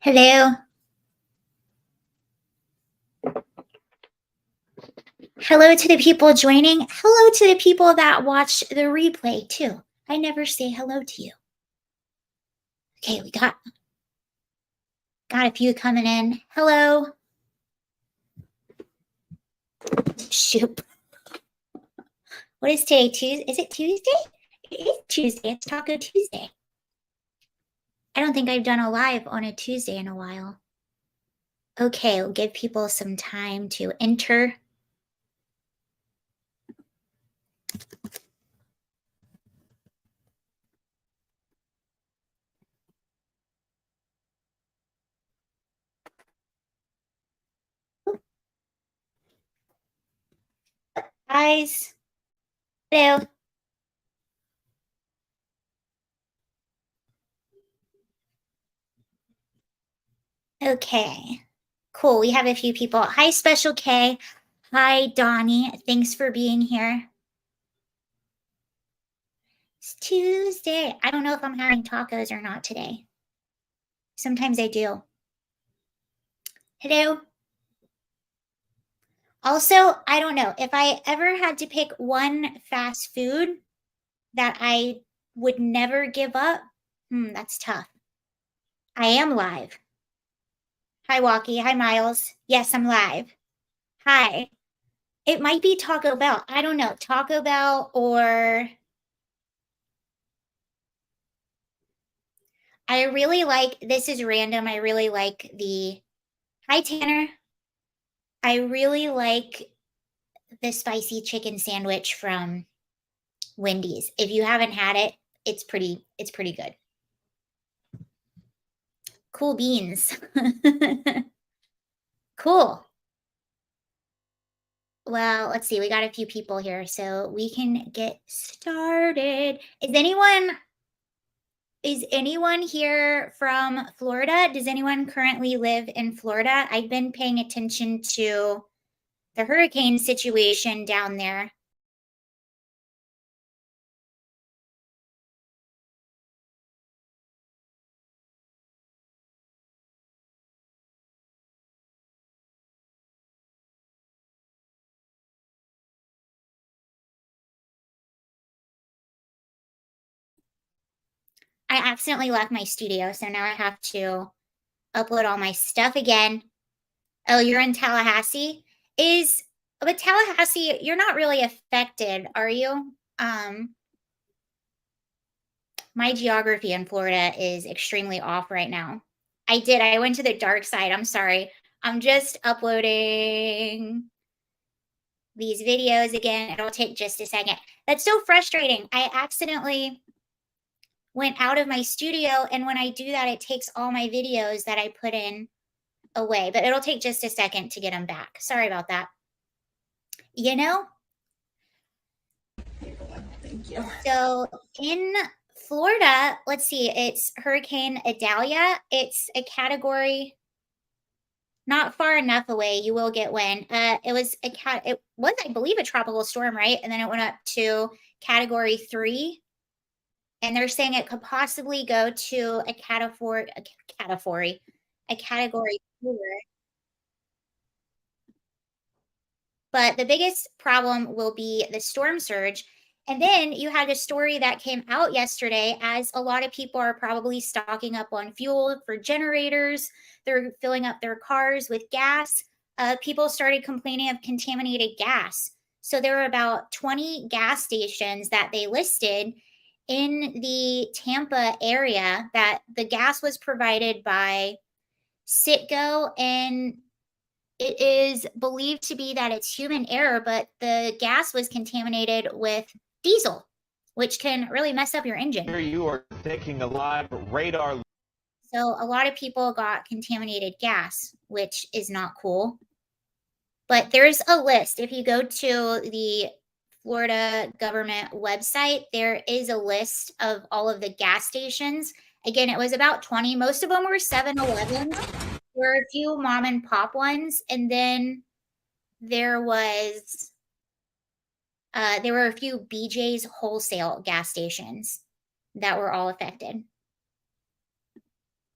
Hello. Hello to the people joining. Hello to the people that watched the replay too. I never say hello to you. Okay, we got a few coming in. Hello. Shoot. What is today? Tuesday? Is it Tuesday? It is Tuesday. It's Taco Tuesday. I don't think I've done a live on a Tuesday in a while. Okay, we'll give people some time to enter. Guys. Hello. Okay. Cool. We have a few people. Hi, Special K. Hi, Donnie. Thanks for being here. It's Tuesday. I don't know if I'm having tacos or not today. Sometimes I do. Hello. Also, I don't know if I ever had to pick one fast food that I would never give up. That's tough. I am live. Hi, Walkie. Hi, Miles. Yes, I'm live. Hi. It might be Taco Bell. I don't know. Taco Bell or I really like, this is random. I really like hi, Tanner. I really like the spicy chicken sandwich from Wendy's. If you haven't had it, it's pretty good. Cool beans. Cool. Well, let's see. We got a few people here, so we can get started. Is anyone here from Florida? Does anyone currently live in Florida? I've been paying attention to the hurricane situation down there. I accidentally left my studio, so now I have to upload all my stuff again. Oh, you're in Tallahassee? But Tallahassee, you're not really affected, are you? My geography in Florida is extremely off right now. I went to the dark side. I'm sorry. I'm just uploading these videos again. It'll take just a second. That's so frustrating. I accidentally went out of my studio, and when I do that, it takes all my videos that I put in away, but it'll take just a second to get them back. Sorry about that. You know? Thank you. So in Florida, let's see, it's Hurricane Idalia. It's a category not far enough away. You will get wind. It was, I believe, a tropical storm, right? And then it went up to category 3. And they're saying it could possibly go to a category 4. But the biggest problem will be the storm surge. And then you had a story that came out yesterday, as a lot of people are probably stocking up on fuel for generators. They're filling up their cars with gas. People started complaining of contaminated gas. So there were about 20 gas stations that they listed in the Tampa area that the gas was provided by Citgo, and it is believed to be that it's human error, but the gas was contaminated with diesel, which can really mess up your engine. Here you are taking a live radar. So a lot of people got contaminated gas, which is not cool. But there's a list. If you go to the Florida government website, there is a list of all of the gas stations. Again, it was about 20. Most of them were 7-Elevens. There were a few mom and pop ones, and then there were a few BJ's wholesale gas stations that were all affected.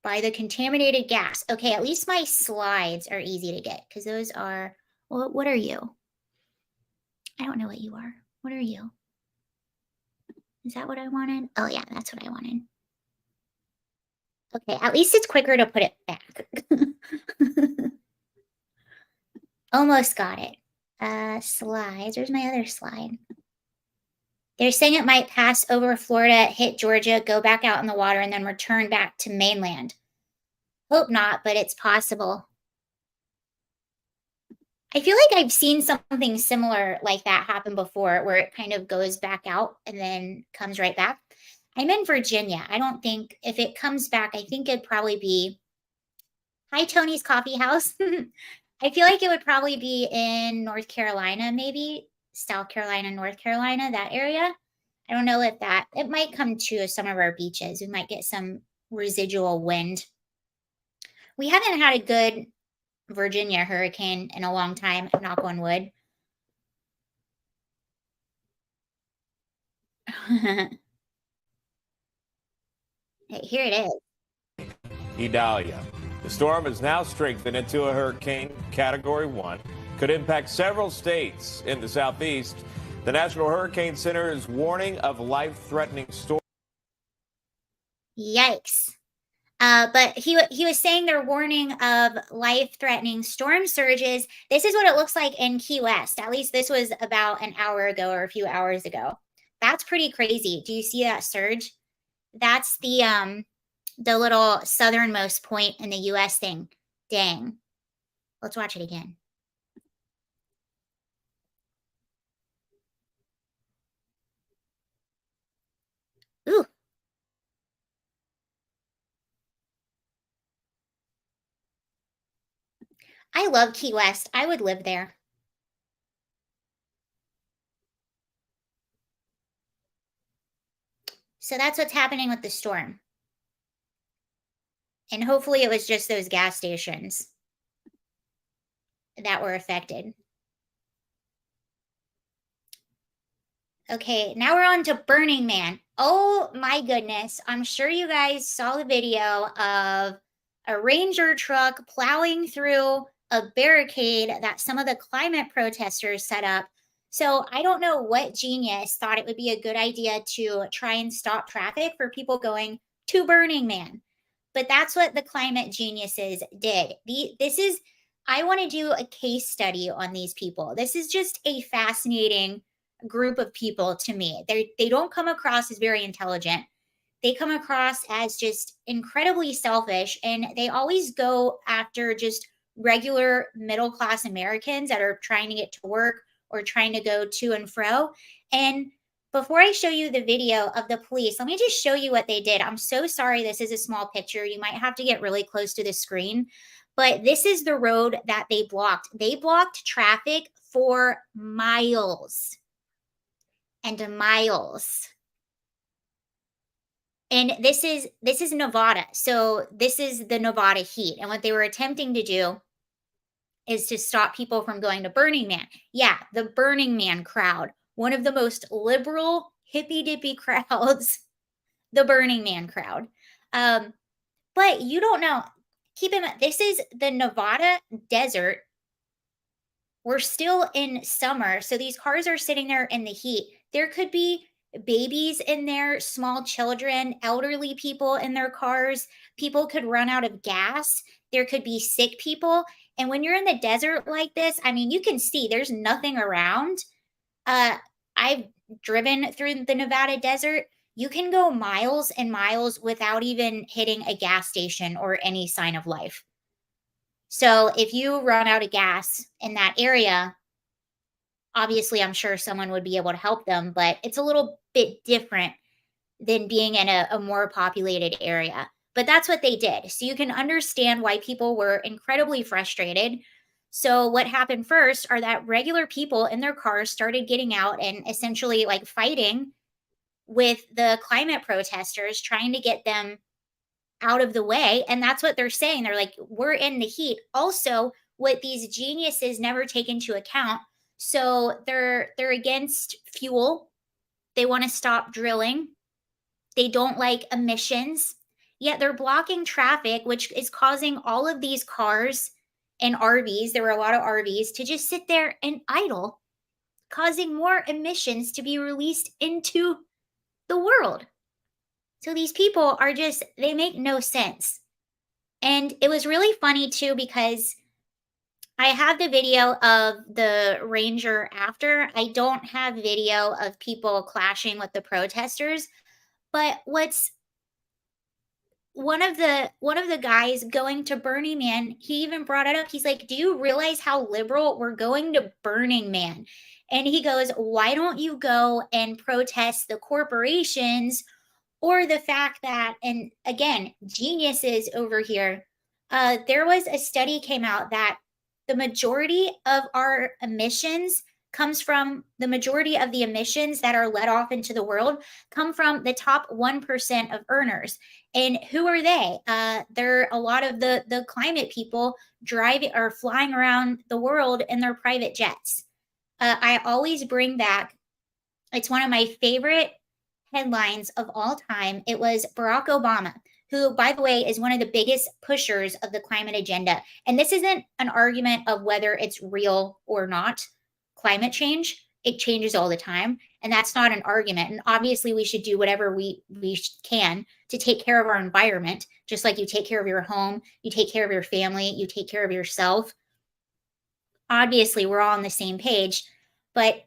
by the contaminated gas. Okay, at least my slides are easy to get because those are, well, what are you? I don't know what you are. What are you? Is that what I wanted? Oh, yeah, that's what I wanted. Okay, at least it's quicker to put it back. Almost got it. Slides. Where's my other slide? They're saying it might pass over Florida, hit Georgia, go back out in the water, and then return back to mainland. Hope not, but it's possible. I feel like I've seen something similar like that happen before where it kind of goes back out and then comes right back. I'm in Virginia. I don't think if it comes back, I think it'd probably be Hi Tony's Coffee House. I feel like it would probably be in North Carolina, maybe South Carolina, North Carolina, that area. I don't know if that it might come to some of our beaches. We might get some residual wind. We haven't had a good Virginia hurricane in a long time, knock on wood. Here it is. Idalia. The storm is now strengthened into a hurricane category 1. Could impact several states in the southeast. The National Hurricane Center is warning of life-threatening storms. Yikes. But he was saying they're warning of life-threatening storm surges. This is what it looks like in Key West. At least this was about an hour ago or a few hours ago. That's pretty crazy. Do you see that surge? That's the little southernmost point in the US thing. Dang. Let's watch it again. Ooh. I love Key West. I would live there. So that's what's happening with the storm. And hopefully it was just those gas stations that were affected. Okay, now we're on to Burning Man. Oh my goodness. I'm sure you guys saw the video of a ranger truck plowing through a barricade that some of the climate protesters set up. So I don't know what genius thought it would be a good idea to try and stop traffic for people going to Burning Man. But that's what the climate geniuses did. I want to do a case study on these people. This is just a fascinating group of people to me. They don't come across as very intelligent. They come across as just incredibly selfish, and they always go after just regular middle class Americans that are trying to get to work or trying to go to and fro. And before I show you the video of the police, let me just show you what they did. I'm so sorry this is a small picture. You might have to get really close to the screen, but this is the road that they blocked. They blocked traffic for miles and miles. And this is Nevada. So this is the Nevada heat. And what they were attempting to do is to stop people from going to Burning Man. Yeah, the Burning Man crowd, one of the most liberal, hippy dippy crowds, the Burning Man crowd. But you don't know. Keep in mind, this is the Nevada desert. We're still in summer. So these cars are sitting there in the heat. There could be babies in there, small children, elderly people in their cars. People could run out of gas. There could be sick people. And when you're in the desert like this, I mean, you can see there's nothing around. I've driven through the Nevada desert. You can go miles and miles without even hitting a gas station or any sign of life. So if you run out of gas in that area, obviously I'm sure someone would be able to help them, but it's a little bit different than being in a more populated area. But that's what they did. So you can understand why people were incredibly frustrated. So what happened first are that regular people in their cars started getting out and essentially like fighting with the climate protesters, trying to get them out of the way. And that's what they're saying. They're like, we're in the heat. Also, what these geniuses never take into account. So they're against fuel. They want to stop drilling. They don't like emissions. Yet they're blocking traffic, which is causing all of these cars and RVs, there were a lot of RVs, to just sit there and idle, causing more emissions to be released into the world. So these people are just, they make no sense. And it was really funny too, because I have the video of the ranger after. I don't have video of people clashing with the protesters. But what's one of the guys going to Burning Man, he even brought it up. He's like, "Do you realize how liberal we're going to Burning Man?" And he goes, "Why don't you go and protest the corporations or the fact that," and again, geniuses over here. There was a study came out that the majority of our emissions comes from the majority of the emissions that are let off into the world come from the top 1% of earners. And who are they? They're a lot of the climate people driving or flying around the world in their private jets. I always bring back, it's one of my favorite headlines of all time. It was Barack Obama, who, by the way, is one of the biggest pushers of the climate agenda. And this isn't an argument of whether it's real or not. Climate change, it changes all the time. And that's not an argument. And obviously, we should do whatever we can to take care of our environment, just like you take care of your home, you take care of your family, you take care of yourself. Obviously, we're all on the same page. But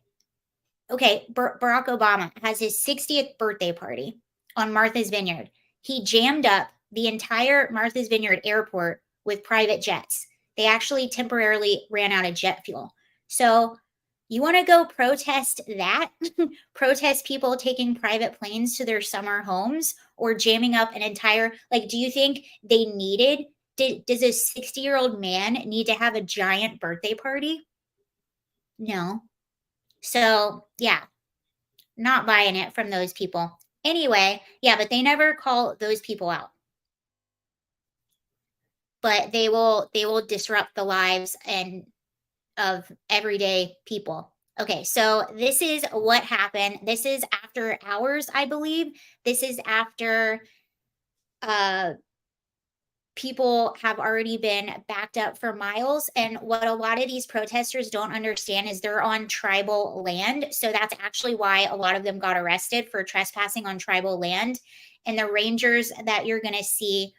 okay, Barack Obama has his 60th birthday party on Martha's Vineyard. He jammed up the entire Martha's Vineyard airport with private jets. They actually temporarily ran out of jet fuel. So you want to go protest that? Protest people taking private planes to their summer homes or jamming up an entire, like, do you think they needed, does a 60-year-old man need to have a giant birthday party? No. So yeah, not buying it from those people. Anyway, yeah, but they never call those people out. But they will disrupt the lives and of everyday people. Okay, so this is what happened. This is after hours, I believe. This is after people have already been backed up for miles. And what a lot of these protesters don't understand is they're on tribal land. So that's actually why a lot of them got arrested for trespassing on tribal land. And the rangers that you're going to see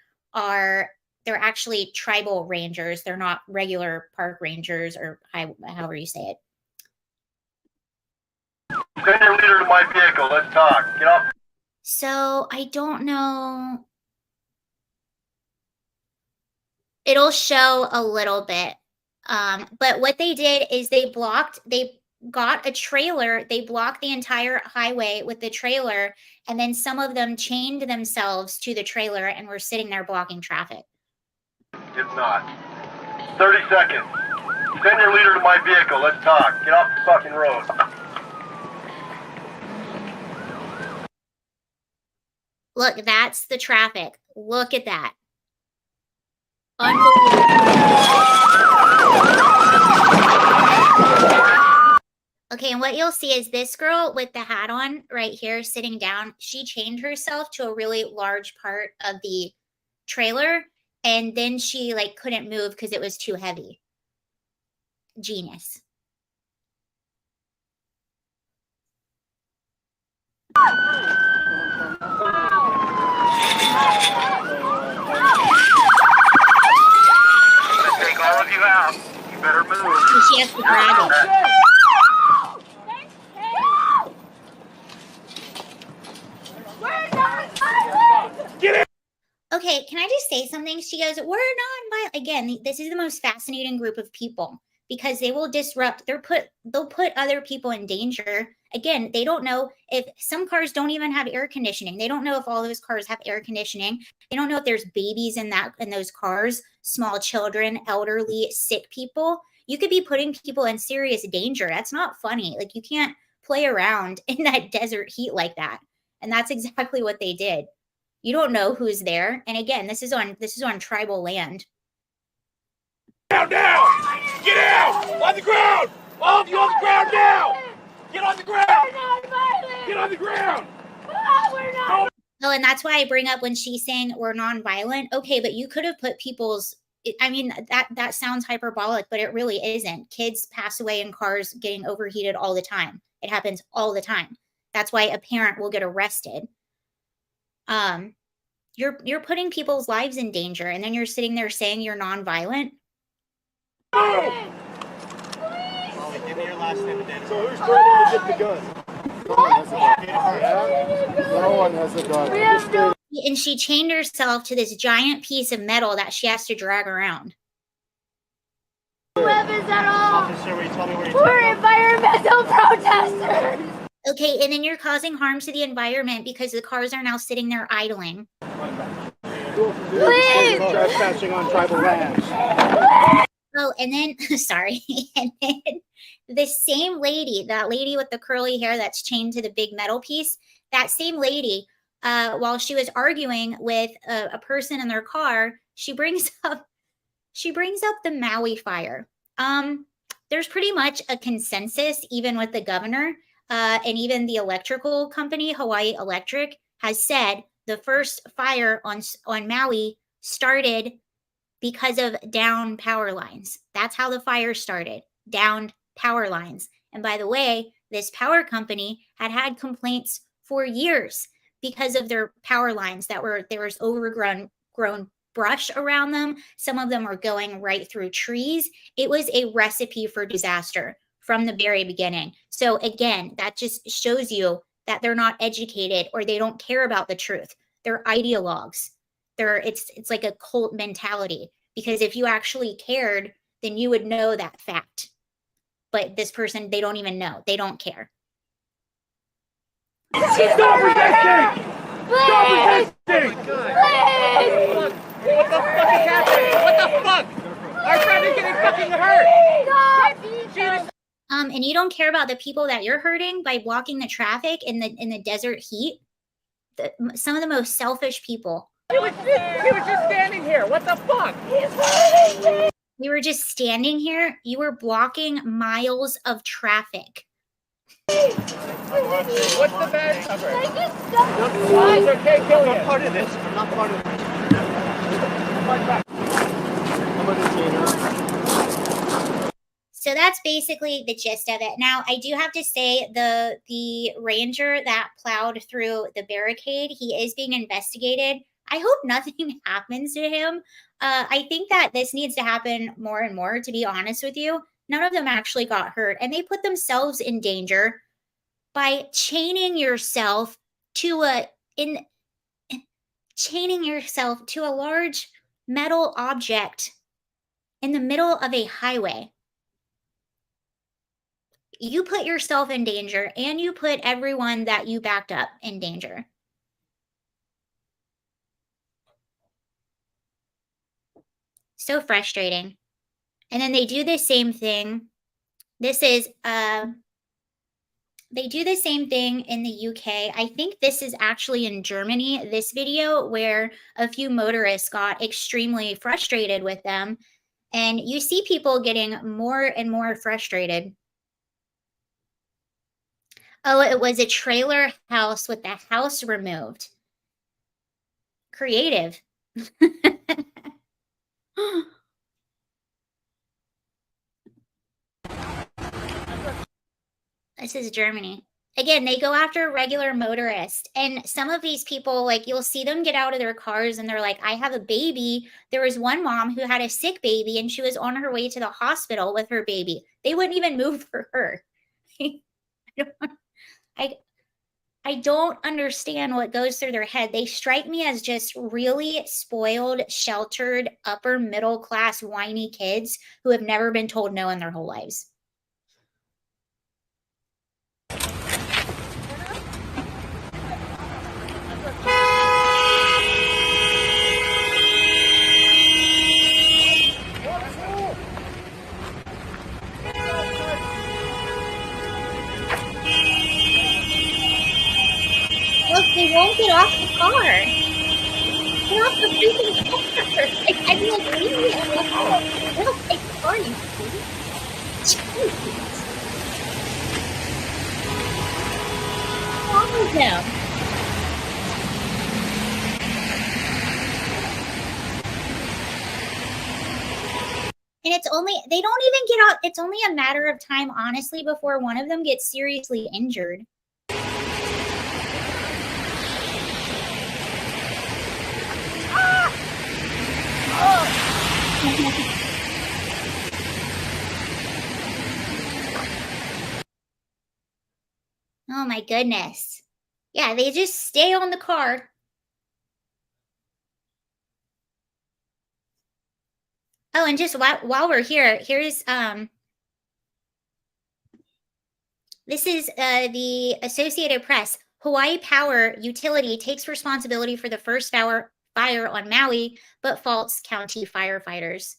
they're actually tribal rangers. They're not regular park rangers or however you say it. Send your leader to my vehicle. Let's talk. Get off. So I don't know. It'll show a little bit. But what they did is they got a trailer, they blocked the entire highway with the trailer, and then some of them chained themselves to the trailer and were sitting there blocking traffic. It's not. 30 seconds. Send your leader to my vehicle. Let's talk. Get off the fucking road. Look, that's the traffic. Look at that. Okay, and what you'll see is this girl with the hat on right here sitting down, she chained herself to a really large part of the trailer, and then she like couldn't move because it was too heavy. Genius. Take all of you out. You better move. And she has to grab it. Okay, can I just say something? She goes, we're not violent. Again, this is the most fascinating group of people because they will disrupt, they'll put other people in danger. Again, they don't know if some cars don't even have air conditioning. They don't know if all those cars have air conditioning. They don't know if there's babies in those cars, small children, elderly, sick people. You could be putting people in serious danger. That's not funny. Like, you can't play around in that desert heat like that. And that's exactly what they did. You don't know who's there. And again, this is on tribal land. Down now! Get out! On the ground! All of you on the ground now! Get on the ground! Get on the ground! Oh Oh, and that's why I bring up when she's saying we're nonviolent. Okay, but you could have put people's. I mean, that sounds hyperbolic, but it really isn't. Kids pass away in cars getting overheated all the time. It happens all the time. That's why a parent will get arrested. You're putting people's lives in danger, and then you're sitting there saying you're nonviolent. Molly, give me your last name and date of So birth. who's threatening to get the gun? No one has a gun. And she chained herself to this giant piece of metal that she has to drag around. Weapons at all. Officer, will you tell me where you We're environmental protesters. Okay, and then you're causing harm to the environment because the cars are now sitting there idling. Please. Trespassing on tribal lands. Oh, and then, sorry, and then the same lady, that lady with the curly hair that's chained to the big metal piece, that same lady, while she was arguing with a person in their car, she brings up the Maui fire. There's pretty much a consensus, even with the governor, and even the electrical company, Hawaii Electric, has said the first fire on Maui started because of down power lines. That's how the fire started, downed power lines. And by the way, this power company had complaints for years because of their power lines there was overgrown brush around them. Some of them were going right through trees. It was a recipe for disaster from the very beginning. So again, that just shows you that they're not educated or they don't care about the truth. They're ideologues. It's like a cult mentality, because if you actually cared, then you would know that fact. But this person, they don't even know. They don't care. Stop resisting! Stop resisting! Please. What the fuck is happening? What the fuck? Our friend is getting fucking hurt! And you don't care about the people that you're hurting by blocking the traffic in the desert heat. Some of the most selfish people. He was just standing here. What the fuck? We were just standing here. You were blocking miles of traffic. What's the bad number? Why? It's okay, kill I'm him. not part of this. I'm not part of this. So that's basically the gist of it. Now, I do have to say the ranger that plowed through the barricade, he is being investigated. I hope nothing happens to him. I think that this needs to happen more and more, to be honest with you. None of them actually got hurt, and they put themselves in danger by chaining yourself to a large metal object in the middle of a highway. You put yourself in danger, and you put everyone that you backed up in danger. So frustrating. And then they do the same thing. They do the same thing in the UK. I think this is actually in Germany, this video, where a few motorists got extremely frustrated with them. And you see people getting more and more frustrated. Oh, it was a trailer house with the house removed. Creative. This is Germany. Again, they go after regular motorists. And some of these people, like, you'll see them get out of their cars and they're like, I have a baby. There was one mom who had a sick baby and she was on her way to the hospital with her baby. They wouldn't even move for her. I don't understand what goes through their head. They strike me as just really spoiled, sheltered, upper middle class, whiny kids who have never been told no in their whole lives. Look, they won't get off the car. Get off the freaking car. I mean, like, leave me alone. Get off the car, you fool. Jeez. What's wrong with him? And it's only, they don't even get out. It's only a matter of time, honestly, before one of them gets seriously injured. Oh my goodness. Yeah, they just stay on the car. Oh, and just while we're here, here's this is the Associated Press. Hawaii Power Utility takes responsibility for the first fire on Maui, but faults county firefighters.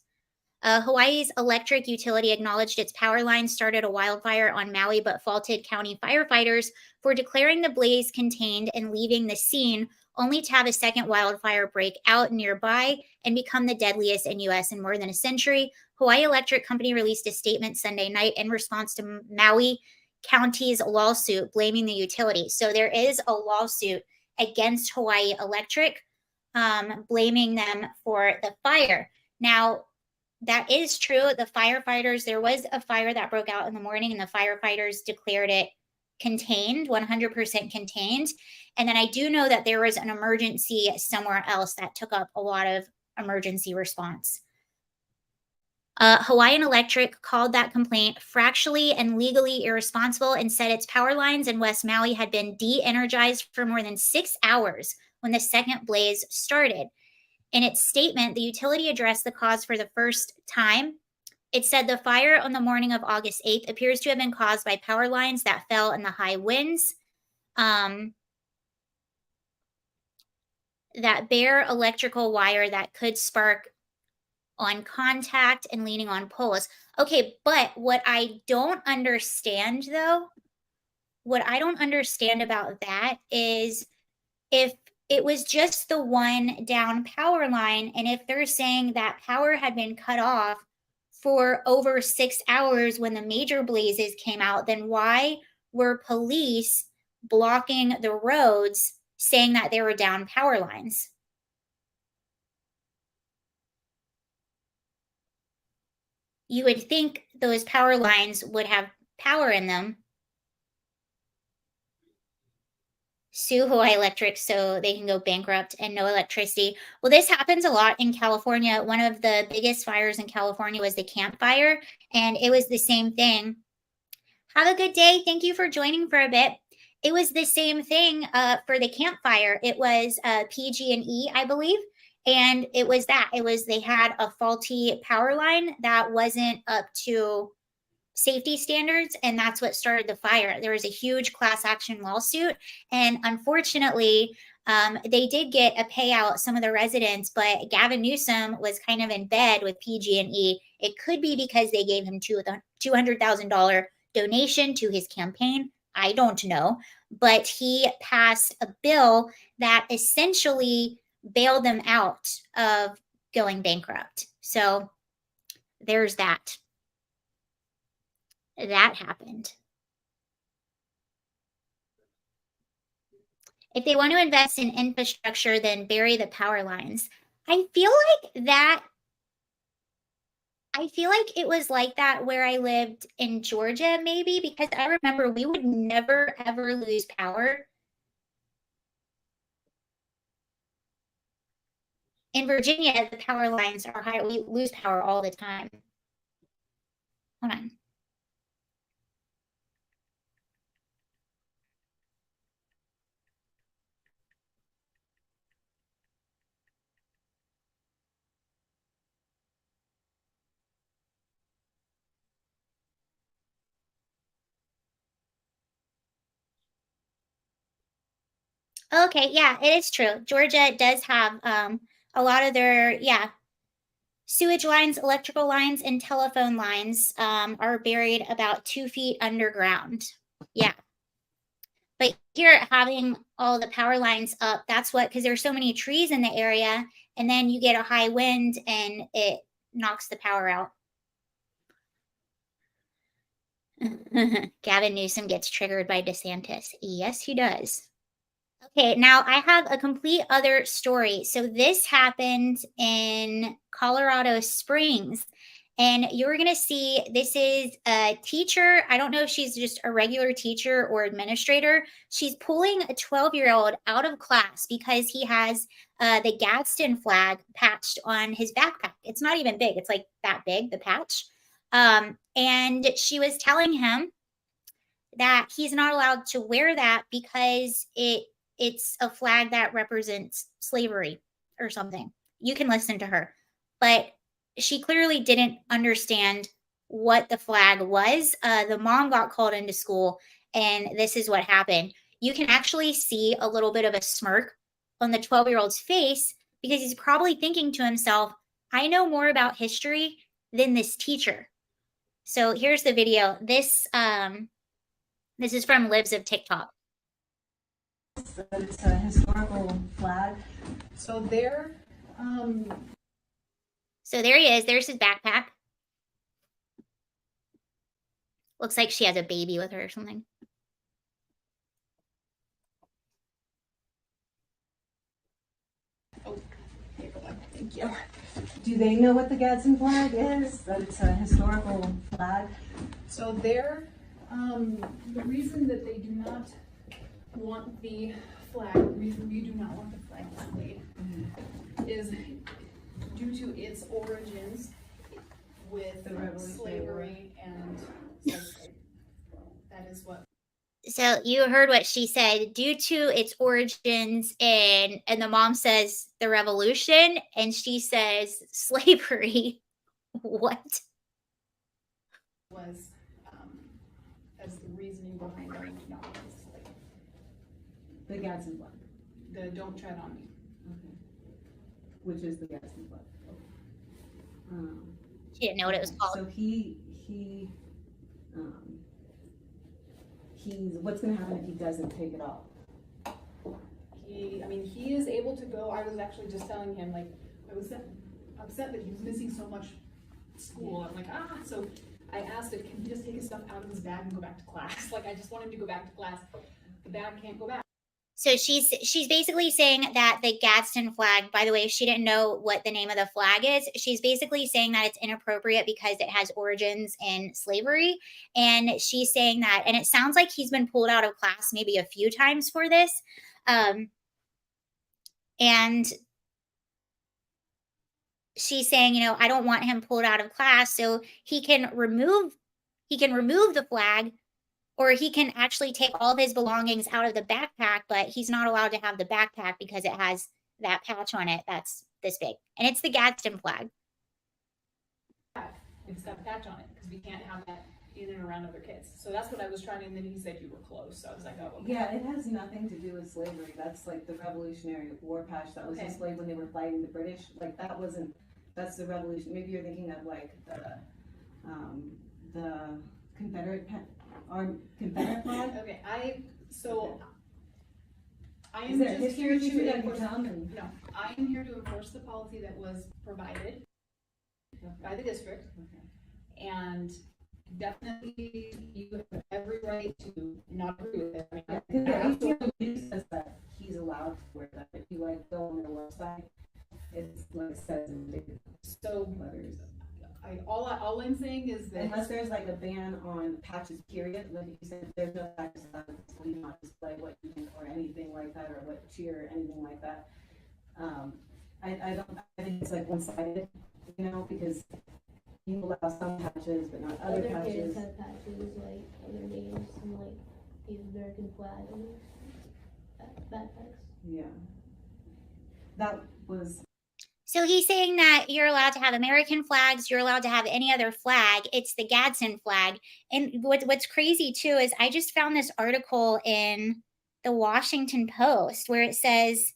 Hawaii's electric utility acknowledged its power line started a wildfire on Maui, but faulted county firefighters for declaring the blaze contained and leaving the scene, only to have a second wildfire break out nearby and become the deadliest in U.S. in more than a century. Hawaii Electric Company released a statement Sunday night in response to Maui County's lawsuit blaming the utility. So there is a lawsuit against Hawaii Electric, blaming them for the fire. Now, that is true. The firefighters, there was a fire that broke out in the morning, and the firefighters declared it contained, 100% contained. And then I do know that there was an emergency somewhere else that took up a lot of emergency response. Hawaiian Electric called that complaint fractionally and legally irresponsible and said its power lines in West Maui had been de-energized for more than 6 hours when the second blaze started. In its statement, the utility addressed the cause for the first time. It said the fire on the morning of August 8th appears to have been caused by power lines that fell in the high winds. That bare electrical wire that could spark on contact and leaning on poles. Okay, but what I don't understand though, what I don't understand about that is if it was just the one down power line, and if they're saying that power had been cut off for over 6 hours when the major blazes came out, then why were police blocking the roads saying that they were down power lines? You would think those power lines would have power in them. Sue Hawaii Electric so they can go bankrupt and no electricity. Well, this happens a lot in California. One of the biggest fires in California was the Camp Fire, and it was the same thing. Have a good day. Thank you for joining for a bit. It was the same thing for the Camp Fire. It was PG&E, I believe, and it was that. It was they had a faulty power line that wasn't up to safety standards, and that's what started the fire. There was a huge class action lawsuit, and unfortunately they did get a payout, some of the residents, but Gavin Newsom was kind of in bed with PG&E. It could be because they gave him $200,000 donation to his campaign. I don't know, but he passed a bill that essentially bailed them out of going bankrupt. So there's that. That happened. If they want to invest in infrastructure, then bury the power lines. I feel like it was like that where I lived in Georgia, maybe, because I remember we would never, ever lose power. In Virginia, the power lines are high. We lose power all the time. Hold on. Okay, yeah, it is true. Georgia does have a lot of their, sewage lines, electrical lines, and telephone lines are buried about 2 feet underground. Yeah. But here, having all the power lines up, that's what, because there's so many trees in the area, and then you get a high wind and it knocks the power out. Gavin Newsom gets triggered by DeSantis. Yes, he does. Okay, now I have a complete other story. So this happened in Colorado Springs, And you're going to see this is a teacher. I don't know if she's just a regular teacher or administrator. She's pulling a 12-year-old out of class because he has the Gadsden flag patched on his backpack. It's not even big. It's like that big, the patch. And she was telling him that he's not allowed to wear that because it's a flag that represents slavery or something. You can listen to her. But she clearly didn't understand what the flag was. The mom got called into school, and this is what happened. You can actually see a little bit of a smirk on the 12-year-old's face because he's probably thinking to himself, I know more about history than this teacher. So here's the video. This is from Libs of TikTok. It's a historical flag. So there he is. There's his backpack. Looks like she has a baby with her or something. Oh, thank you. Do they know what the Gadsden flag is? That it's a historical flag? So there, the reason that they do not want the flag, the reason we do not want the flag displayed is due to its origins with slavery and slavery. That is what. So you heard what she said, due to its origins, and the mom says the revolution, and she says slavery. What? Was as the reasoning behind why we do not want this flag. The Gadsden flag. The "Don't Tread on Me." Okay. Which is the Gadsden flag. She didn't know what it was called. So he's what's going to happen if he doesn't take it off? He is able to go. I was actually just telling him, like, I was upset that he was missing so much school. I'm like, so I asked him, can he just take his stuff out of his bag and go back to class? Like, I just want him to go back to class. The bag can't go back. So she's basically saying that the Gadsden flag, by the way, if she didn't know what the name of the flag is, she's basically saying that it's inappropriate because it has origins in slavery. And she's saying that, and it sounds like he's been pulled out of class maybe a few times for this. And she's saying, I don't want him pulled out of class, so he can remove the flag, or he can actually take all of his belongings out of the backpack, but he's not allowed to have the backpack because it has that patch on it that's this big. And it's the Gadsden flag. It's got a patch on it because we can't have that in and around other kids. So that's what I was trying, and then he said you were close. So I was like, oh, okay. Yeah, it has nothing to do with slavery. That's like the Revolutionary War patch that was displayed when they were fighting the British. Like that's the revolution. Maybe you're thinking of like the Confederate Confederate flag? Okay, I am Is there just history here that you to can enforce. tell them? No, I am here to enforce the policy that was provided by the district, and definitely you have every right to not agree with it. I mean, The ACLU says that he's allowed to wear that. If you go on their website, it's like says in big letters. All I'm saying is that Unless there's like a ban on patches, period, like if you said there's no patches allowed to display, not display what you think or anything like that, or what cheer or anything like that. I think it's like one-sided, because you allow some patches but not other patches. Kids have patches like other names and like the American flag on their backpacks. Yeah. That was. So he's saying that you're allowed to have American flags, you're allowed to have any other flag. It's the Gadsden flag. And what's crazy too is I just found this article in the Washington Post where it says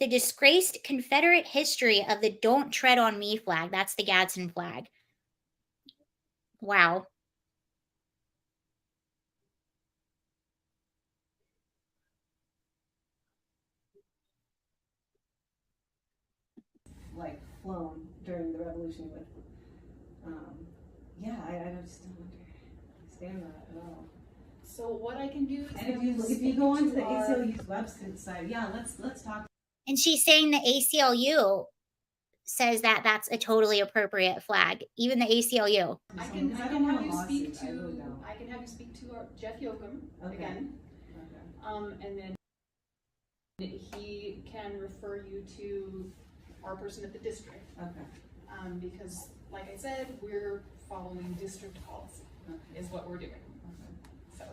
the disgraced Confederate history of the "Don't Tread on Me" flag. That's the Gadsden flag. Wow. Like flown during the revolution with, I just don't understand that at all. so what I can do is And if you go onto the ACLU's website, let's talk. And she's saying the ACLU says that that's a totally appropriate flag, even the ACLU. I can I don't have want a you speak lawsuit, I really don't. I can have you speak to Jeff Yoakum Okay. again, Okay. and then he can refer you to our person at the district. Okay. Because, like I said, we're following district policy, is what we're doing. So,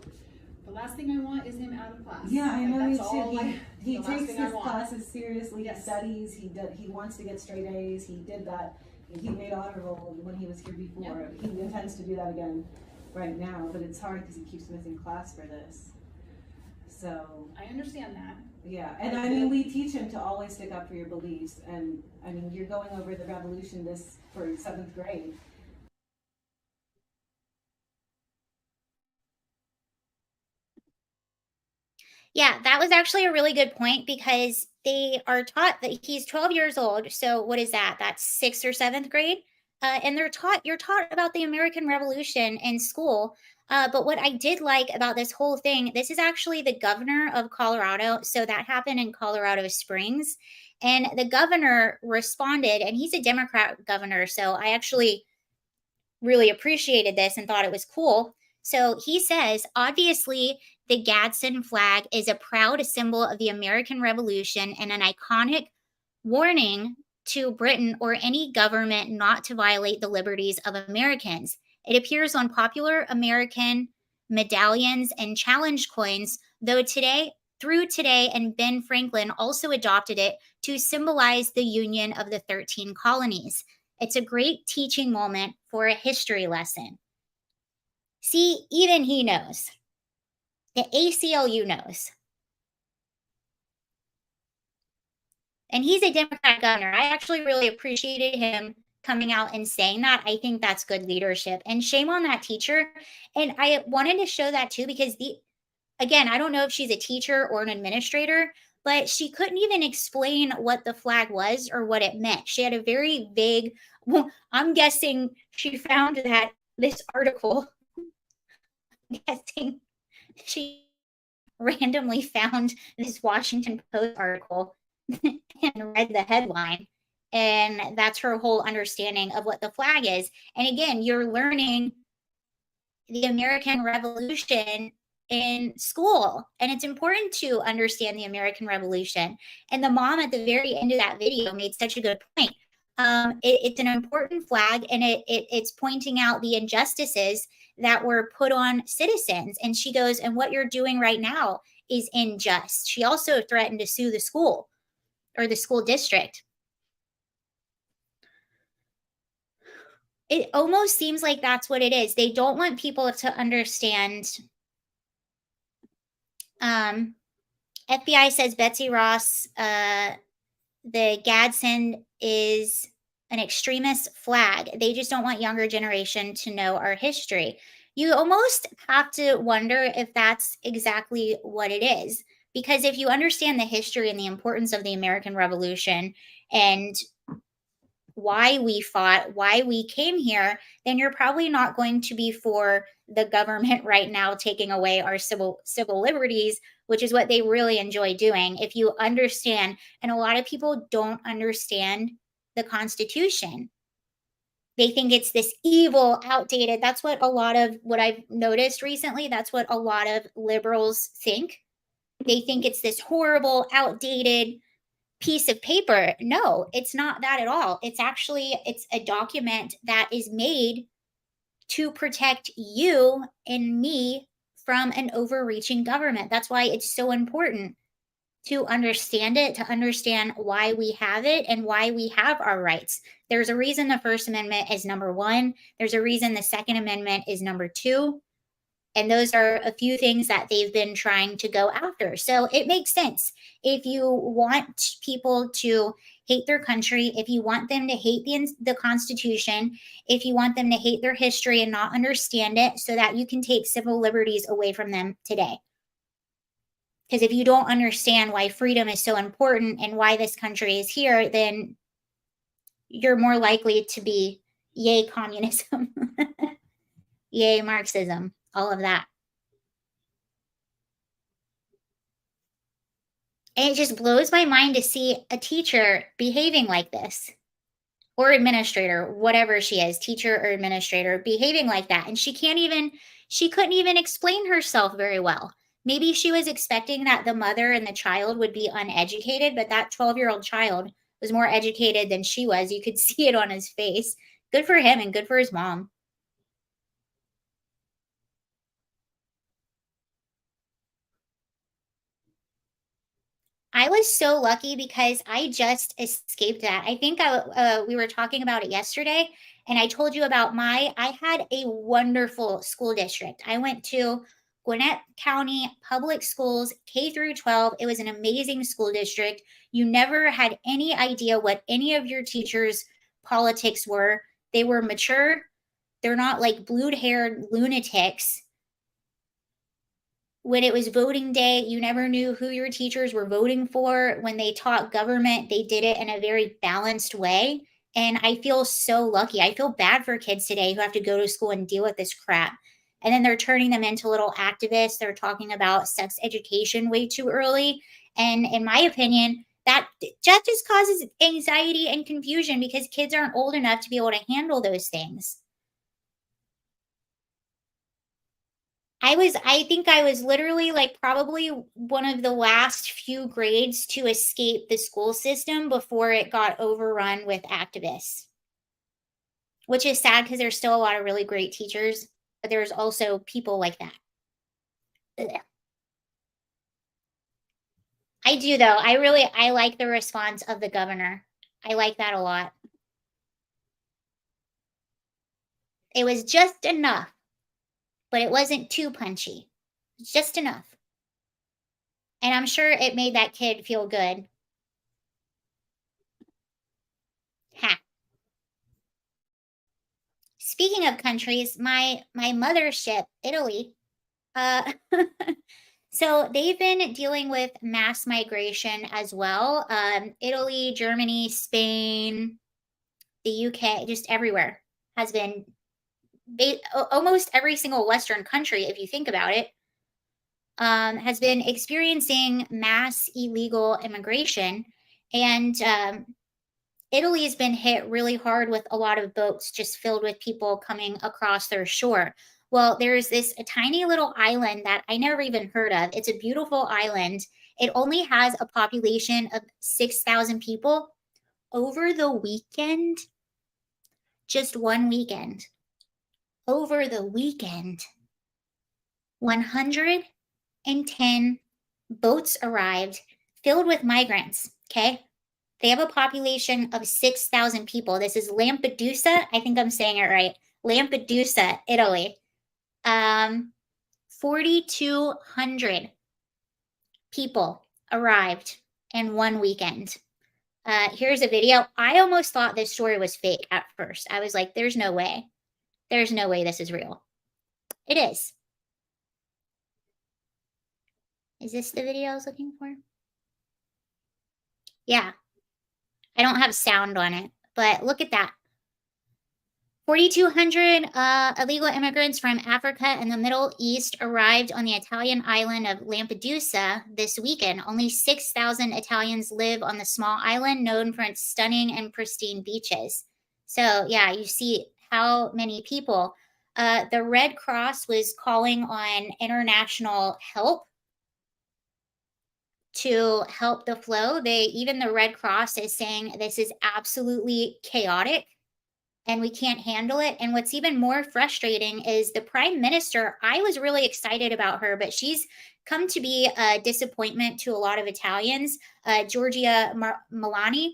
the last thing I want is him out of class. Yeah, I know, that's me all too. I- He the last takes thing I his want. classes seriously, Yes. he studies, he wants to get straight A's, he did that. He made honor roll when he was here before. Yep. He intends to do that again right now, but it's hard because he keeps missing class for this. So, I understand that. yeah, and I mean, we teach him to always stick up for your beliefs, and I mean, you're going over the revolution for 7th grade. Yeah, that was actually a really good point because they are taught that he's 12 years old. So what is that? That's 6th or 7th grade. And you're taught about the American Revolution in school. But what I did like about this whole thing, this is actually the governor of Colorado. So that happened in Colorado Springs. And the governor responded, and he's a Democrat governor. So I actually really appreciated this and thought it was cool. So he says, obviously, the Gadsden flag is a proud symbol of the American Revolution and an iconic warning to Britain or any government not to violate the liberties of Americans. It appears on popular American medallions and challenge coins, though through today, and Ben Franklin also adopted it to symbolize the union of the 13 colonies. It's a great teaching moment for a history lesson. See, even he knows. The ACLU knows. And he's a Democrat governor. I actually really appreciated him coming out and saying that. I think that's good leadership. And shame on that teacher. And I wanted to show that too because again, I don't know if she's a teacher or an administrator, but she couldn't even explain what the flag was or what it meant. She had a very vague, well, I'm guessing she found that this article, I'm guessing she randomly found this Washington Post article and read the headline. And that's her whole understanding of what the flag is. And again, you're learning the American Revolution in school. And it's important to understand the American Revolution. And the mom at the very end of that video made such a good point. It's an important flag, and it's pointing out the injustices that were put on citizens. And she goes, and what you're doing right now is unjust. She also threatened to sue the school or the school district. It almost seems like that's what it is. They don't want people to understand. FBI says Betsy Ross, the Gadsden is an extremist flag. They just don't want younger generation to know our history. You almost have to wonder if that's exactly what it is. Because if you understand the history and the importance of the American Revolution and why we fought, why we came here, then you're probably not going to be for the government right now taking away our civil liberties, which is what they really enjoy doing. If you understand, and a lot of people don't understand the Constitution. They think it's this evil, outdated. That's what what I've noticed recently. That's what a lot of liberals think. They think it's this horrible, outdated piece of paper. No, it's not that at all. It's a document that is made to protect you and me from an overreaching government. That's why it's so important to understand it, to understand why we have it and why we have our rights. There's a reason the First Amendment is number 1. There's a reason the Second Amendment is number 2. And those are a few things that they've been trying to go after. So it makes sense. If you want people to hate their country, if you want them to hate the Constitution, if you want them to hate their history and not understand it so that you can take civil liberties away from them today. Because if you don't understand why freedom is so important and why this country is here, then you're more likely to be yay communism, yay Marxism, all of that. And it just blows my mind to see a teacher behaving like this. or administrator, whatever she is, teacher or administrator, behaving like that. And she couldn't even explain herself very well. Maybe she was expecting that the mother and the child would be uneducated, but that 12-year-old child was more educated than she was. You could see it on his face. Good for him and good for his mom. I was so lucky because I just escaped that. I think we were talking about it yesterday, and I told you about I had a wonderful school district. I went to Gwinnett County Public Schools, K through 12. It was an amazing school district. You never had any idea what any of your teachers' politics were. They were mature. They're not like blue-haired lunatics. When it was voting day, you never knew who your teachers were voting for. When they taught government, they did it in a very balanced way. And I feel so lucky. I feel bad for kids today who have to go to school and deal with this crap. And then they're turning them into little activists. They're talking about sex education way too early. And in my opinion, that just causes anxiety and confusion because kids aren't old enough to be able to handle those things. I think I was literally like probably one of the last few grades to escape the school system before it got overrun with activists. Which is sad because there's still a lot of really great teachers, but there's also people like that. Ugh. I do though. I like the response of the governor. I like that a lot. It was just enough, but it wasn't too punchy. Just enough. And I'm sure it made that kid feel good. Ha. Speaking of countries, my mothership, Italy, so they've been dealing with mass migration as well. Italy, Germany, Spain, the UK, just everywhere has been almost every single Western country, if you think about it, has been experiencing mass illegal immigration. And Italy has been hit really hard with a lot of boats just filled with people coming across their shore. Well, there's a tiny little island that I never even heard of. It's a beautiful island. It only has a population of 6,000 people. Over the weekend, just one weekend, over the weekend, 110 boats arrived filled with migrants, okay? They have a population of 6,000 people. This is Lampedusa. I think I'm saying it right. Lampedusa, Italy. 4,200 people arrived in one weekend. Here's a video. I almost thought this story was fake at first. I was like, there's no way. There's no way this is real. It is. Is this the video I was looking for? Yeah. I don't have sound on it, but look at that. 4,200 illegal immigrants from Africa and the Middle East arrived on the Italian island of Lampedusa this weekend. Only 6,000 Italians live on the small island known for its stunning and pristine beaches. So yeah, you see how many people. The Red Cross was calling on international help to help the flow. Even the Red Cross is saying this is absolutely chaotic and we can't handle it. And what's even more frustrating is the prime minister. I was really excited about her, but she's come to be a disappointment to a lot of Italians. Giorgia Meloni.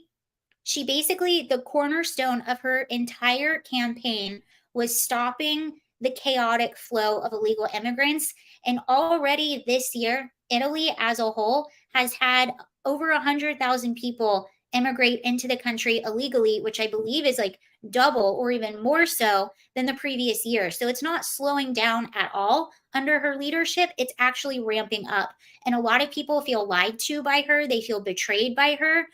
She basically, the cornerstone of her entire campaign was stopping the chaotic flow of illegal immigrants. And already this year, Italy as a whole has had over 100,000 people immigrate into the country illegally, which I believe is like double or even more so than the previous year. So it's not slowing down at all under her leadership. It's actually ramping up. And a lot of people feel lied to by her. They feel betrayed by her.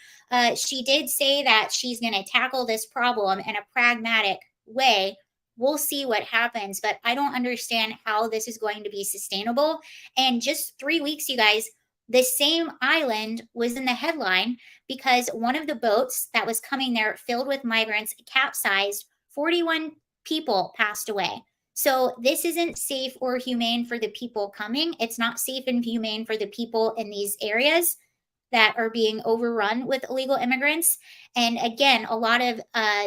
She did say that she's going to tackle this problem in a pragmatic way. We'll see what happens, but I don't understand how this is going to be sustainable. And just 3 weeks, you guys, The same island was in the headline because one of the boats that was coming there filled with migrants capsized. 41 people passed away. So this isn't safe or humane for the people coming. It's not safe and humane for the people in these areas that are being overrun with illegal immigrants. And again, a lot of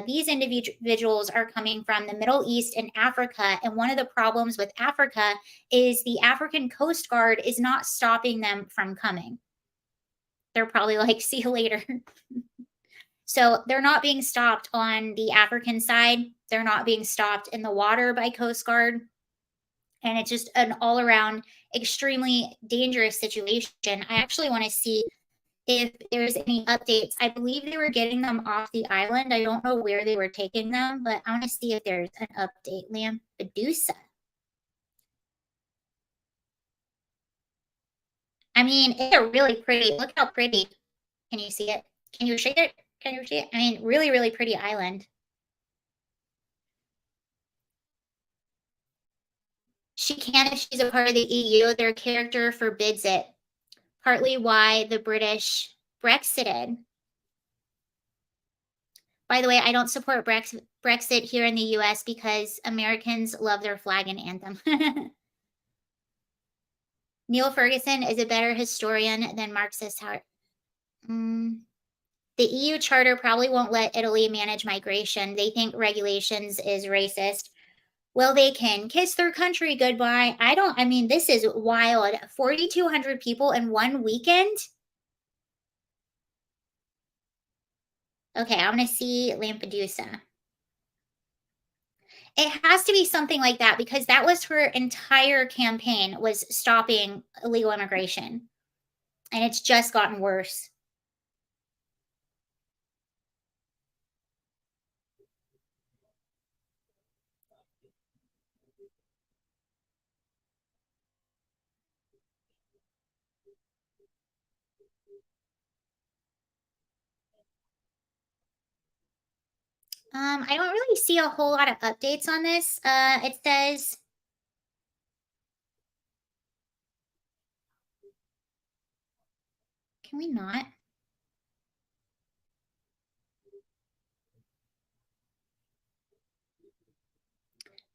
these individuals are coming from the Middle East and Africa. And one of the problems with Africa is the African Coast Guard is not stopping them from coming. They're probably like, see you later. So they're not being stopped on the African side. They're not being stopped in the water by Coast Guard. And it's just an all around extremely dangerous situation. I actually want to see if there's any updates. I believe they were getting them off the island. I don't know where they were taking them, but I want to see if there's an update. Lampedusa. I mean, it's a really pretty, look how pretty. Can you see it? Can you shake it? Can you see it? I mean, really, really pretty island. She can if she's a part of the EU. Their character forbids it. Partly why the British Brexited. By the way, I don't support Brexit here in the US because Americans love their flag and anthem. Neil Ferguson is a better historian than Marxist Howard. The EU charter probably won't let Italy manage migration. They think regulations is racist. Well, they can kiss their country goodbye. I mean, this is wild. 4,200 people in one weekend. Okay, I want to see Lampedusa. It has to be something like that because that was her entire campaign, was stopping illegal immigration. And it's just gotten worse. I don't really see a whole lot of updates on this. It says, can we not?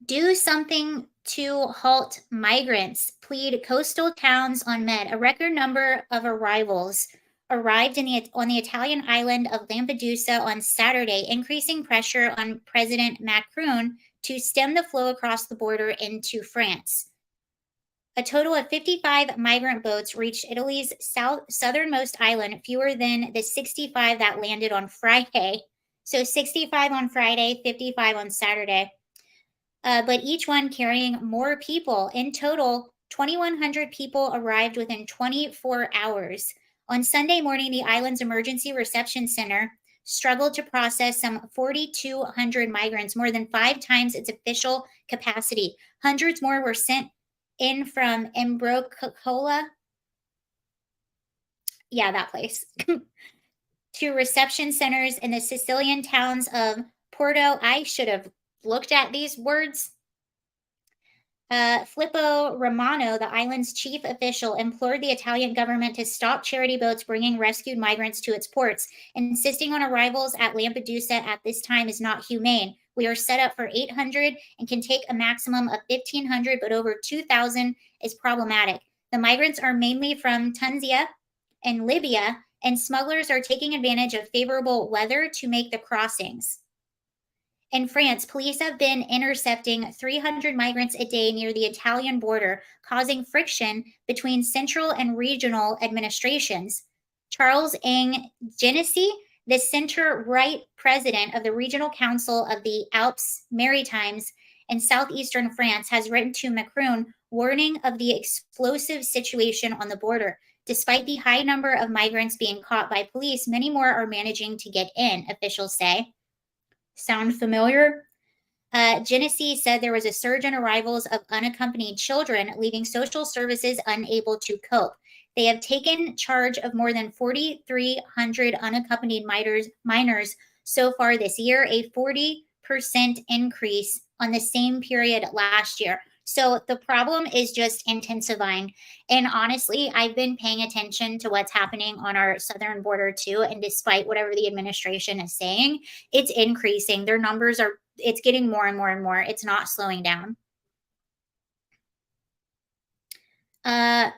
Do something to halt migrants, plead coastal towns on Med. A record number of arrivals arrived on the Italian island of Lampedusa on Saturday, increasing pressure on President Macron to stem the flow across the border into France. A total of 55 migrant boats reached Italy's southernmost island, fewer than the 65 that landed on Friday. So 65 on Friday, 55 on Saturday. But each one carrying more people. In total, 2,100 people arrived within 24 hours. On Sunday morning, the island's emergency reception center struggled to process some 4,200 migrants, more than 5 times its official capacity. Hundreds more were sent in from Imbrocola. Yeah, that place. To reception centers in the Sicilian towns of Porto. I should have looked at these words. Filippo Romano, the island's chief official, implored the Italian government to stop charity boats bringing rescued migrants to its ports, insisting on arrivals at Lampedusa at this time is not humane. We are set up for 800 and can take a maximum of 1,500, but over 2,000 is problematic. The migrants are mainly from Tunisia and Libya, and smugglers are taking advantage of favorable weather to make the crossings. In France, police have been intercepting 300 migrants a day near the Italian border, causing friction between central and regional administrations. Charles Ng Genesee, the center-right president of the Regional Council of the Alpes Maritimes in southeastern France, has written to Macron warning of the explosive situation on the border. Despite the high number of migrants being caught by police, many more are managing to get in, officials say. Sound familiar? Genesee said there was a surge in arrivals of unaccompanied children, leaving social services unable to cope. They have taken charge of more than 4,300 unaccompanied minors so far this year, a 40% increase on the same period last year. So the problem is just intensifying. And honestly, I've been paying attention to what's happening on our southern border too. And despite whatever the administration is saying, it's increasing. Their numbers are, it's getting more and more and more. It's not slowing down. I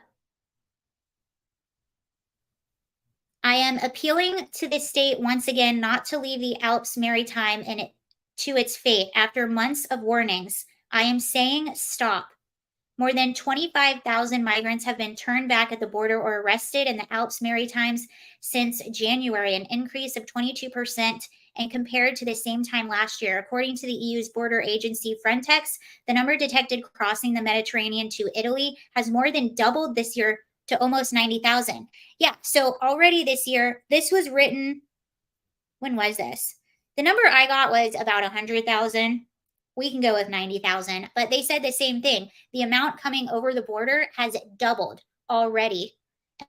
am appealing to the state once again not to leave the Alps maritime and to its fate. After months of warnings, I am saying stop. More than 25,000 migrants have been turned back at the border or arrested in the Alps Maritimes since January, an increase of 22% and compared to the same time last year. According to the EU's border agency Frontex, the number detected crossing the Mediterranean to Italy has more than doubled this year to almost 90,000. Yeah, so already this year, this was written, when was this? The number I got was about 100,000. We can go with 90,000, but they said the same thing. The amount coming over the border has doubled already.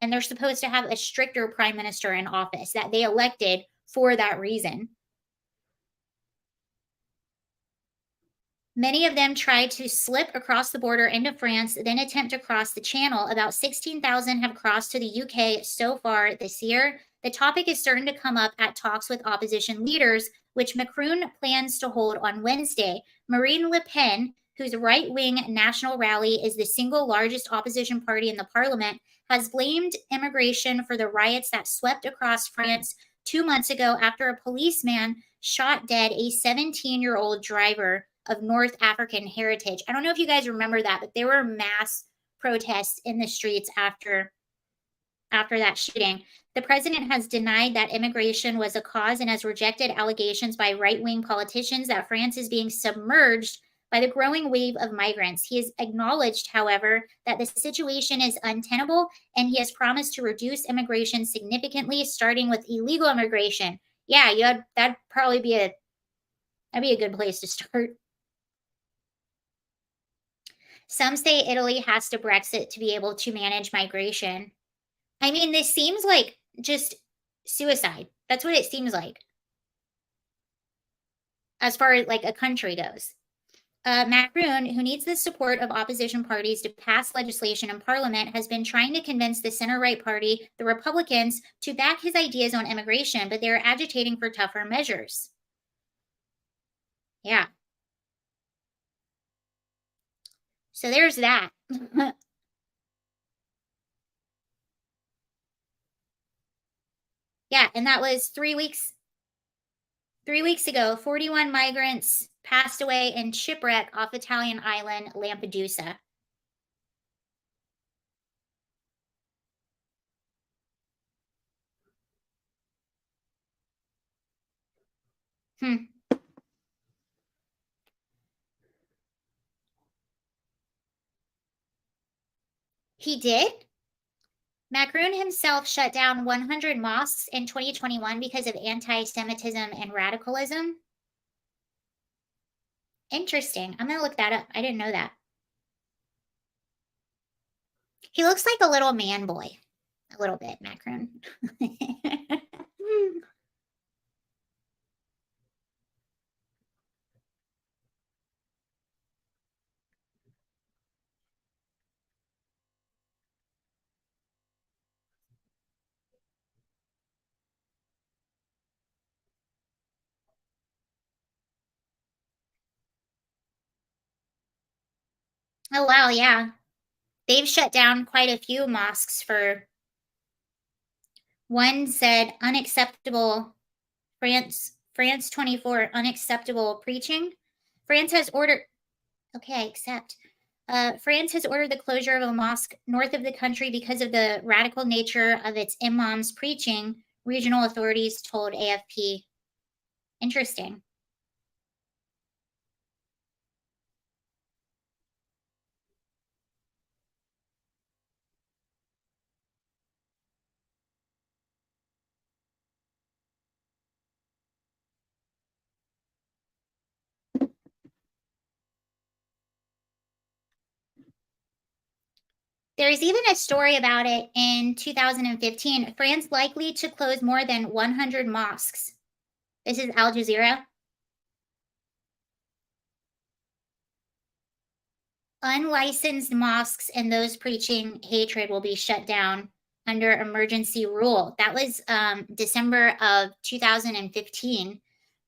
And they're supposed to have a stricter prime minister in office that they elected for that reason. Many of them tried to slip across the border into France, then attempt to cross the channel. About 16,000 have crossed to the UK so far this year. The topic is starting to come up at talks with opposition leaders, which Macron plans to hold on Wednesday. Marine Le Pen, whose right-wing national rally is the single largest opposition party in the parliament, has blamed immigration for the riots that swept across France 2 months ago after a policeman shot dead a 17-year-old driver of North African heritage. I don't know if you guys remember that, but there were mass protests in the streets after that shooting. The president has denied that immigration was a cause and has rejected allegations by right-wing politicians that France is being submerged by the growing wave of migrants. He has acknowledged, however, that the situation is untenable, and he has promised to reduce immigration significantly, starting with illegal immigration. Yeah, that'd probably be a good place to start. Some say Italy has to Brexit to be able to manage migration. I mean, this seems like just suicide. That's what it seems like, as far as like a country goes. Macron, who needs the support of opposition parties to pass legislation in parliament, has been trying to convince the center-right party, the Republicans, to back his ideas on immigration, but they're agitating for tougher measures. Yeah. So there's that. Yeah, and that was 3 weeks. 3 weeks ago, 41 migrants passed away in shipwreck off Italian island Lampedusa. He did? Macron himself shut down 100 mosques in 2021 because of anti-Semitism and radicalism. Interesting. I'm going to look that up. I didn't know that. He looks like a little man boy. A little bit, Macron. Oh, wow, yeah. They've shut down quite a few mosques for, one said unacceptable, France 24, unacceptable preaching. France has ordered, okay, I accept. France has ordered the closure of a mosque north of the country because of the radical nature of its imams preaching, regional authorities told AFP. Interesting. There's even a story about it in 2015. France likely to close more than 100 mosques. This is Al Jazeera. Unlicensed mosques and those preaching hatred will be shut down under emergency rule. That was December of 2015.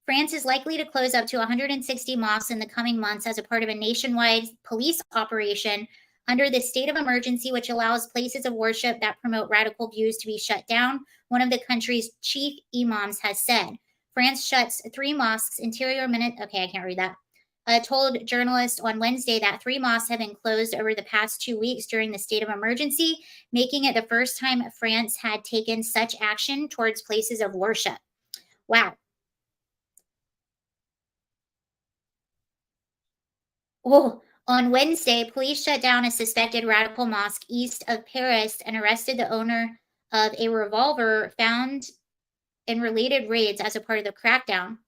France is likely to close up to 160 mosques in the coming months as a part of a nationwide police operation under the state of emergency, which allows places of worship that promote radical views to be shut down, one of the country's chief imams has said. France shuts 3 mosques, okay, I can't read that. Told journalists on Wednesday that 3 mosques have been closed over the past 2 weeks during the state of emergency, making it the first time France had taken such action towards places of worship. Wow. Oh, on Wednesday, police shut down a suspected radical mosque east of Paris and arrested the owner of a revolver found in related raids as a part of the crackdown.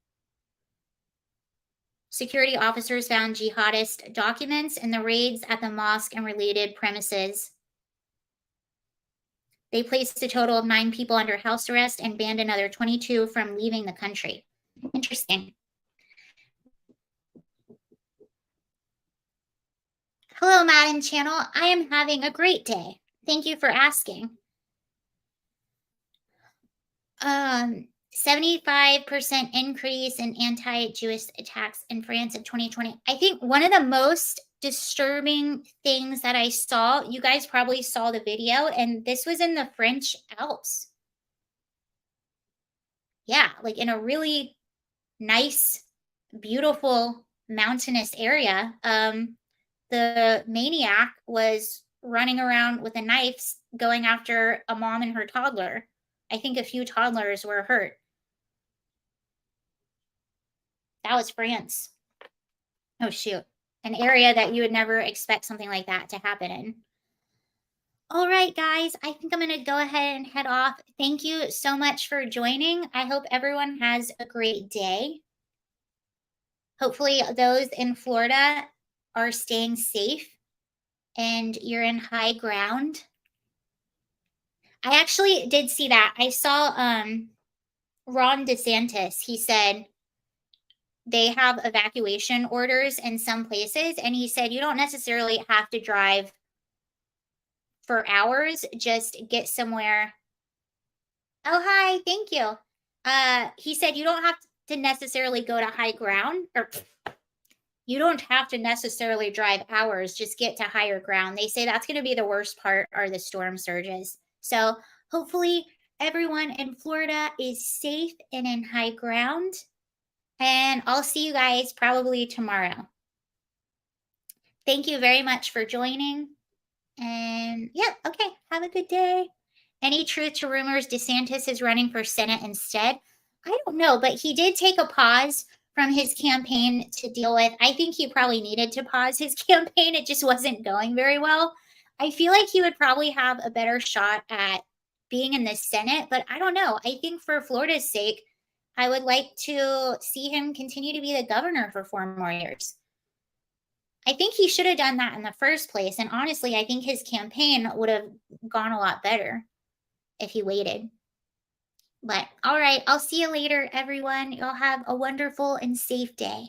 Security officers found jihadist documents in the raids at the mosque and related premises. They placed a total of 9 people under house arrest and banned another 22 from leaving the country. Interesting. Hello, Madden Channel. I am having a great day. Thank you for asking. 75% increase in anti-Jewish attacks in France in 2020. I think one of the most disturbing things that I saw, you guys probably saw the video, and this was in the French Alps. Yeah, like in a really nice, beautiful mountainous area. The maniac was running around with a knife going after a mom and her toddler. I think a few toddlers were hurt. That was France. Oh, shoot. An area that you would never expect something like that to happen in. All right, guys, I think I'm going to go ahead and head off. Thank you so much for joining. I hope everyone has a great day. Hopefully those in Florida are staying safe and you're in high ground. I actually did see that. I saw Ron DeSantis. He said they have evacuation orders in some places, and he said you don't necessarily have to drive for hours, just get somewhere. Oh, hi, thank you. He said you don't have to necessarily go to high ground, or you don't have to necessarily drive hours, just get to higher ground. They say that's going to be the worst part are the storm surges. So hopefully everyone in Florida is safe and in high ground. And I'll see you guys probably tomorrow. Thank you very much for joining. And yeah, okay, have a good day. Any truth to rumors DeSantis is running for Senate instead? I don't know, but he did take a pause from his campaign to deal with. I think he probably needed to pause his campaign. It just wasn't going very well. I feel like he would probably have a better shot at being in the Senate, but I don't know. I think for Florida's sake, I would like to see him continue to be the governor for 4 more years. I think he should have done that in the first place. And honestly, I think his campaign would have gone a lot better if he waited. But all right, I'll see you later, everyone. You'll have a wonderful and safe day.